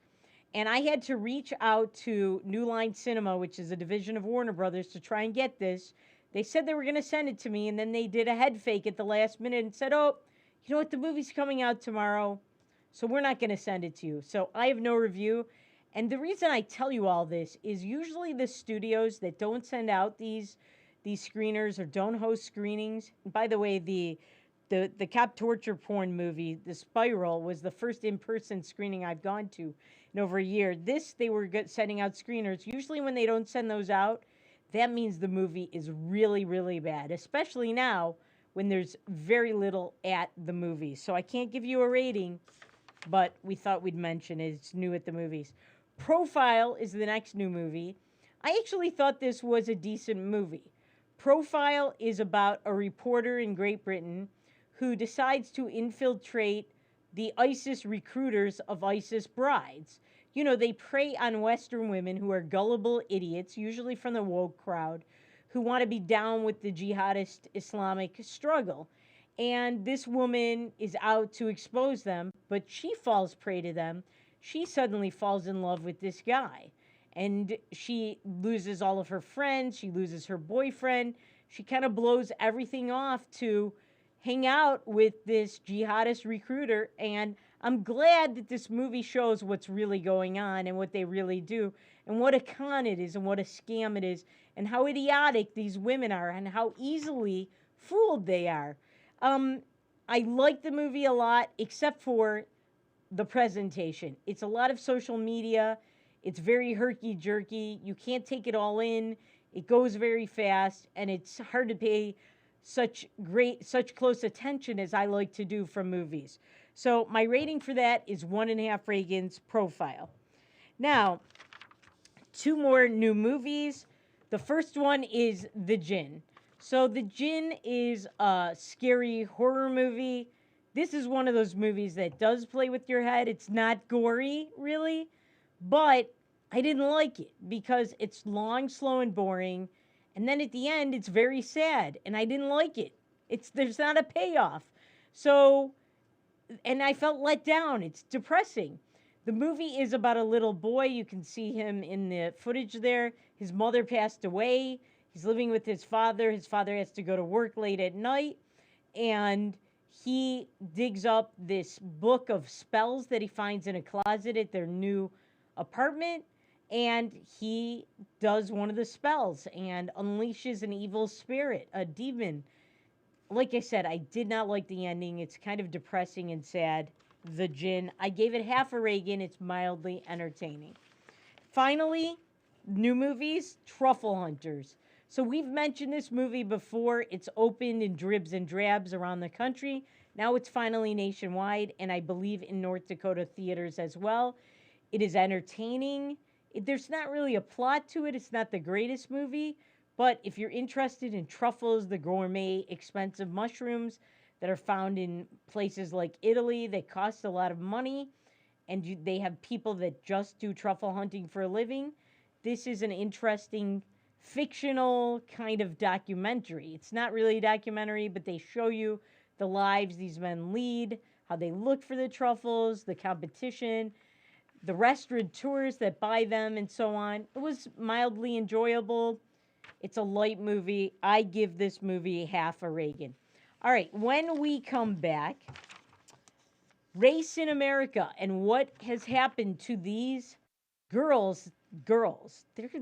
And I had to reach out to New Line Cinema, which is a division of Warner Brothers, to try and get this. They said they were going to send it to me, and then they did a head fake at the last minute and said, oh, you know what, the movie's coming out tomorrow, so we're not going to send it to you. So I have no review. And the reason I tell you all this is usually the studios that don't send out these screeners or don't host screenings. And by the way, the cop torture porn movie, The Spiral, was the first in-person screening I've gone to in over a year. They were sending out screeners. Usually when they don't send those out, that means the movie is really, really bad, especially now when there's very little at the movie. So I can't give you a rating, but we thought we'd mention it. It's new at the movies. Profile is the next new movie. I actually thought this was a decent movie. Profile is about a reporter in Great Britain who decides to infiltrate the ISIS recruiters of ISIS brides. You know, they prey on Western women who are gullible idiots, usually from the woke crowd, who want to be down with the jihadist Islamic struggle. And this woman is out to expose them, but she falls prey to them. She suddenly falls in love with this guy. And she loses all of her friends. She loses her boyfriend. She kind of blows everything off to hang out with this jihadist recruiter. And I'm glad that this movie shows what's really going on and what they really do and what a con it is and what a scam it is and how idiotic these women are and how easily fooled they are. I like the movie a lot, except for the presentation. It's a lot of social media. It's very herky-jerky. You can't take it all in. It goes very fast, and it's hard to pay such close attention as I like to do from movies. So my rating for that is 1.5 Reagans. Profile. Now, 2 more new movies. The first one is The Djinn. So The Djinn is a scary horror movie. This is one of those movies that does play with your head. It's not gory, really, but I didn't like it because it's long, slow, and boring. And then at the end, it's very sad, and I didn't like it. There's not a payoff. So, and I felt let down. It's depressing. The movie is about a little boy. You can see him in the footage there. His mother passed away. He's living with his father. His father has to go to work late at night, and he digs up this book of spells that he finds in a closet at their new apartment, and he does one of the spells and unleashes an evil spirit, a demon. Like I said, I did not like the ending. It's kind of depressing and sad. The Djinn. I gave it half a Reagan. It's mildly entertaining. Finally, new movies, Truffle Hunters. So we've mentioned this movie before. It's opened in dribs and drabs around the country. Now it's finally nationwide, and I believe in North Dakota theaters as well. It is entertaining. There's not really a plot to it. It's not the greatest movie, but if you're interested in truffles, the gourmet, expensive mushrooms that are found in places like Italy, they cost a lot of money, and they have people that just do truffle hunting for a living. This is an interesting fictional kind of documentary. It's not really a documentary, but they show you the lives these men lead, how they look for the truffles, the competition, the restaurateurs that buy them, and so on. It was mildly enjoyable. It's a light movie. I give this movie half a Reagan. All right, when we come back, race in America and what has happened to these girls,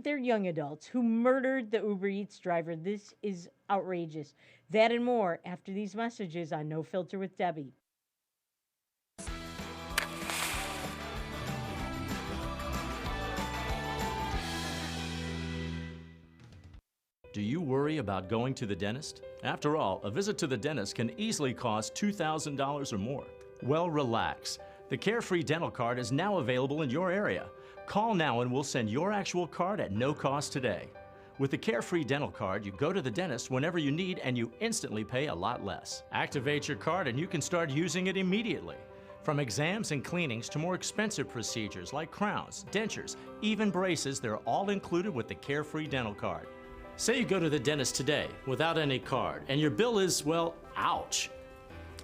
they're young adults who murdered the Uber Eats driver. This is outrageous. That and more after these messages on No Filter with Debbie. Do you worry about going to the dentist? After all, a visit to the dentist can easily cost $2,000 or more. Well, relax. The Carefree Dental Card is now available in your area. Call now and we'll send your actual card at no cost today. With the Carefree Dental Card, you go to the dentist whenever you need and you instantly pay a lot less. Activate your card and you can start using it immediately. From exams and cleanings to more expensive procedures like crowns, dentures, even braces, they're all included with the Carefree Dental Card. Say you go to the dentist today without any card and your bill is, well, ouch.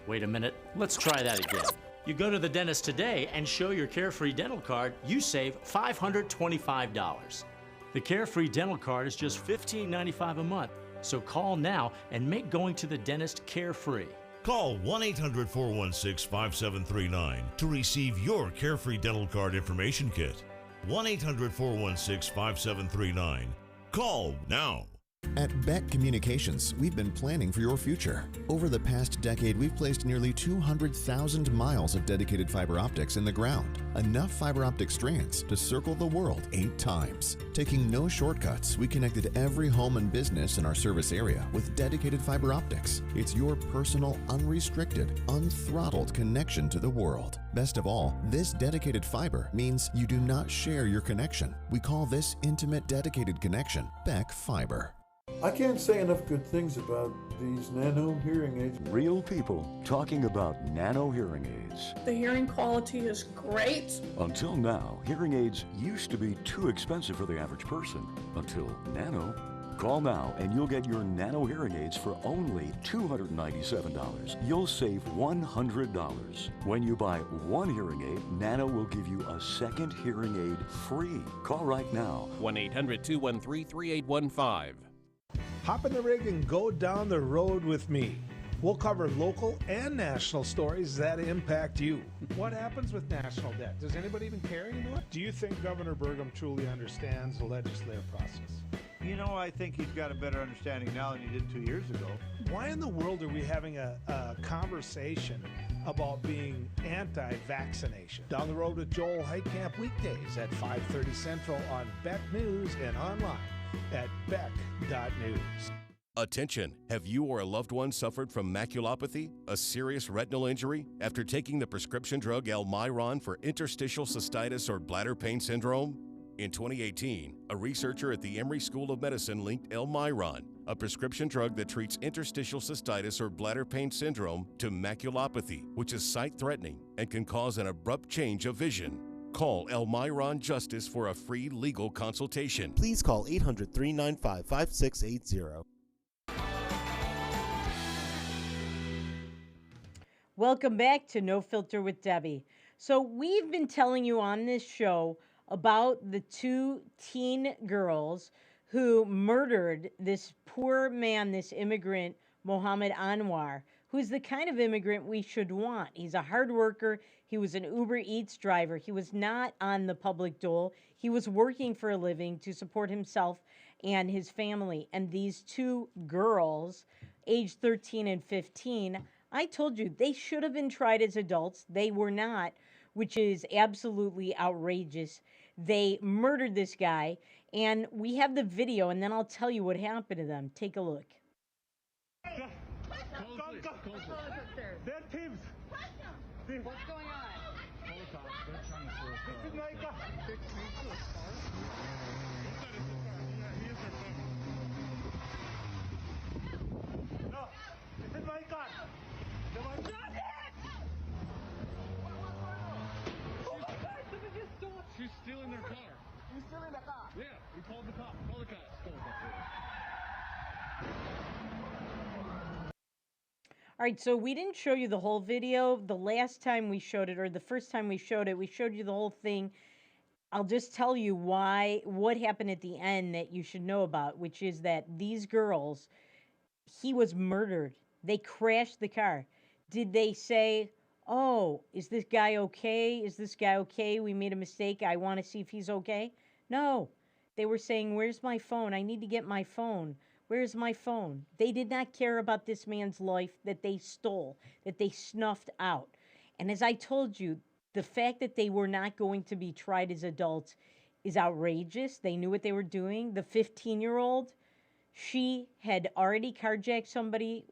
Wait a minute, let's try that again. You go to the dentist today and show your Carefree Dental Card, you save $525. The Carefree Dental Card is just $15.95 a month, so call now and make going to the dentist carefree. Call 1-800-416-5739 to receive your Carefree Dental Card information kit. 1-800-416-5739. Call now. At Beck Communications, we've been planning for your future. Over the past decade, we've placed nearly 200,000 miles of dedicated fiber optics in the ground. Enough fiber optic strands to circle the world 8 times. Taking no shortcuts, we connected every home and business in our service area with dedicated fiber optics. It's your personal, unrestricted, unthrottled connection to the world. Best of all, this dedicated fiber means you do not share your connection. We call this intimate dedicated connection Beck Fiber. I can't say enough good things about these nano hearing aids. Real people talking about nano hearing aids. The hearing quality is great. Until now, hearing aids used to be too expensive for the average person. Until nano. Call now and you'll get your nano hearing aids for only $297. You'll save $100. When you buy one hearing aid, Nano will give you a second hearing aid free. Call right now. 1-800-213-3815. Hop in the rig and go down the road with me. We'll cover local and national stories that impact you. What happens with national debt? Does anybody even care anymore? Do you think Governor Burgum truly understands the legislative process? You know, I think he's got a better understanding now than he did 2 years ago. Why in the world are we having a conversation about being anti-vaccination? Down the Road with Joel Heitkamp weekdays at 5:30 Central on Beck News and online at beck.news. Attention! Have you or a loved one suffered from maculopathy, a serious retinal injury, after taking the prescription drug Almiron for interstitial cystitis or bladder pain syndrome? In 2018, a researcher at the Emory School of Medicine linked Elmiron, a prescription drug that treats interstitial cystitis or bladder pain syndrome, to maculopathy, which is sight-threatening and can cause an abrupt change of vision. Call Elmiron Justice for a free legal consultation. Please call 800-395-5680. Welcome back to No Filter with Debbie. So we've been telling you on this show about the two teen girls who murdered this poor man, this immigrant, Mohammed Anwar, who's the kind of immigrant we should want. He's a hard worker. He was an Uber Eats driver. He was not on the public dole. He was working for a living to support himself and his family. And these two girls, aged 13 and 15, I told you, they should have been tried as adults. They were not, which is absolutely outrageous. They murdered this guy, and we have the video, and then I'll tell you what happened to them. Take a look. They're thieves. What's going on? They're trying to throw us off. This is my car. Take me to a car. Inside is the car. Yeah, he is our car. No, this is my car. The one. Stop it! Oh my God! Somebody just stole. She's stealing their car. You're stealing the car? Yeah, we called the cops. Call the cops. Stole the car. All right, so we didn't show you the whole video. The last time we showed it, or the first time we showed it, we showed you the whole thing. I'll just tell you what happened at the end that you should know about, which is that these girls, he was murdered. They crashed the car. Did they say, oh, is this guy okay? Is this guy okay? We made a mistake. I want to see if he's okay. No, they were saying, where's my phone? I need to get my phone. Where's my phone? They did not care about this man's life that they stole, that they snuffed out. And as I told you, the fact that they were not going to be tried as adults is outrageous. They knew what they were doing. The 15-year-old, she had already carjacked somebody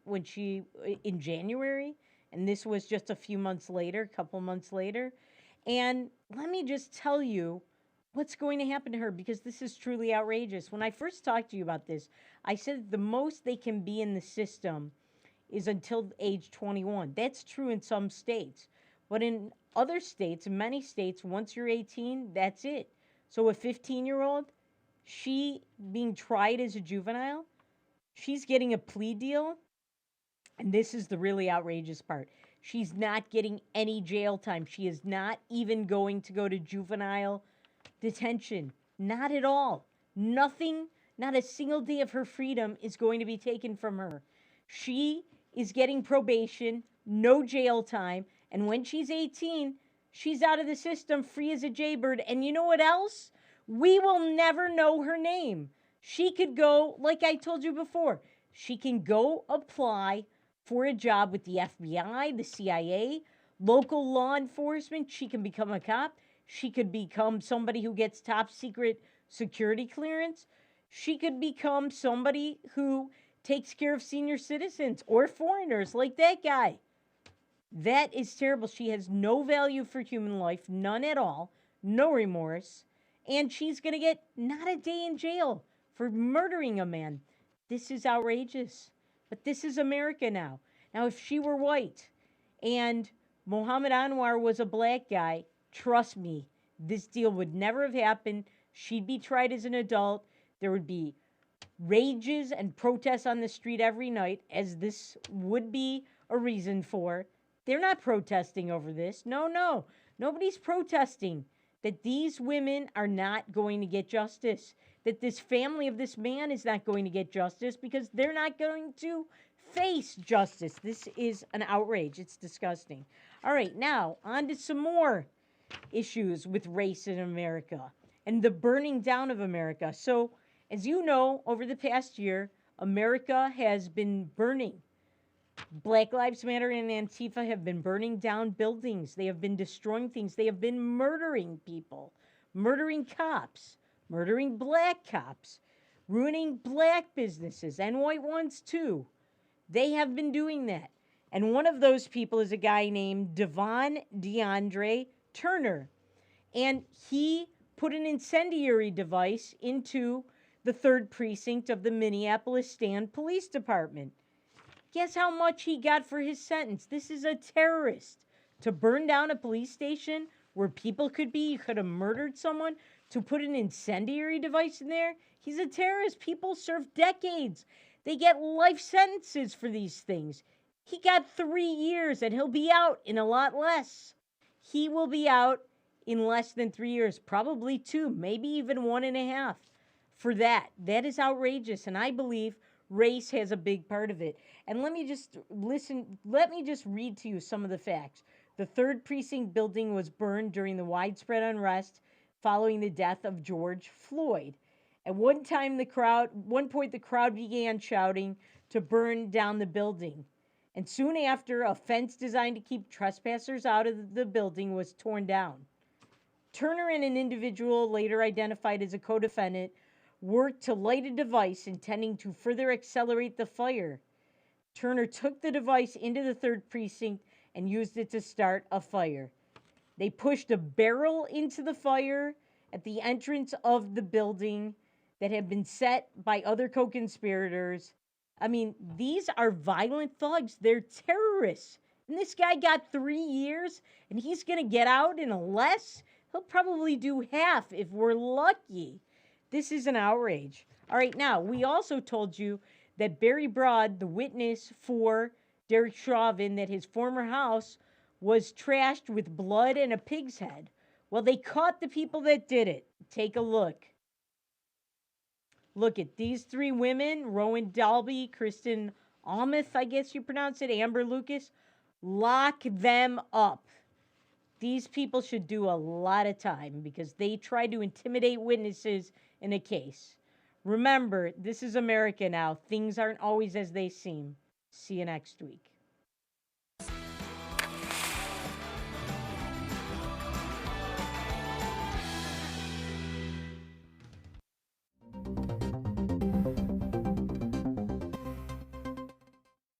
in January, and this was just a few months later, a couple months later. And let me just tell you what's going to happen to her, because this is truly outrageous. When I first talked to you about this, I said the most they can be in the system is until age 21. That's true in some states. But in other states, in many states, once you're 18, that's it. So a 15-year-old, she being tried as a juvenile, she's getting a plea deal. And this is the really outrageous part. She's not getting any jail time. She is not even going to go to juvenile detention. Not at all. Nothing, not a single day of her freedom is going to be taken from her. She is getting probation, no jail time, and when she's 18, she's out of the system, free as a jaybird. And you know what else? We will never know her name. She could go, like I told you before, she can go apply for a job with the FBI, the CIA, local law enforcement. She can become a cop. She could become somebody who gets top secret security clearance. She could become somebody who takes care of senior citizens or foreigners like that guy. That is terrible. She has no value for human life, none at all, no remorse, and she's going to get not a day in jail for murdering a man. This is outrageous. But this is America now. Now, if she were white and Mohammed Anwar was a black guy, trust me, this deal would never have happened. She'd be tried as an adult. There would be rages and protests on the street every night, as this would be a reason for. They're not protesting over this. No. Nobody's protesting that these women are not going to get justice, that this family of this man is not going to get justice because they're not going to face justice. This is an outrage. It's disgusting. All right, now on to some more issues with race in America and the burning down of America. So, as you know, over the past year, America has been burning. Black Lives Matter and Antifa have been burning down buildings. They have been destroying things. They have been murdering people, murdering cops, murdering black cops, ruining black businesses and white ones too. They have been doing that. And one of those people is a guy named Devon DeAndre Turner. And he put an incendiary device into the 3rd precinct of the Minneapolis Stand Police Department. Guess how much he got for his sentence? This is a terrorist. To burn down a police station where people could be, you could have murdered someone, to put an incendiary device in there? He's a terrorist. People serve decades. They get life sentences for these things. He got 3 years, and he'll be out in a lot less. He will be out in less than 3 years, probably 2, maybe even 1.5 for that. That is outrageous, and I believe race has a big part of it. And let me just read to you some of the facts. The 3rd precinct building was burned during the widespread unrest following the death of George Floyd. At one point the crowd began shouting to burn down the building. And soon after, a fence designed to keep trespassers out of the building was torn down. Turner and an individual later identified as a co-defendant worked to light a device intending to further accelerate the fire. Turner took the device into the 3rd precinct and used it to start a fire. They pushed a barrel into the fire at the entrance of the building that had been set by other co-conspirators. I mean, these are violent thugs. They're terrorists. And this guy got 3 years, and he's going to get out in a less. He'll probably do half if we're lucky. This is an outrage. All right, now, we also told you that Barry Broad, the witness for Derek Chauvin, that his former house was trashed with blood and a pig's head. Well, they caught the people that did it. Take a look. Look at these 3 women, Rowan Dalby, Kristen Almuth, I guess you pronounce it, Amber Lucas. Lock them up. These people should do a lot of time because they tried to intimidate witnesses in a case. Remember, this is America now. Things aren't always as they seem. See you next week.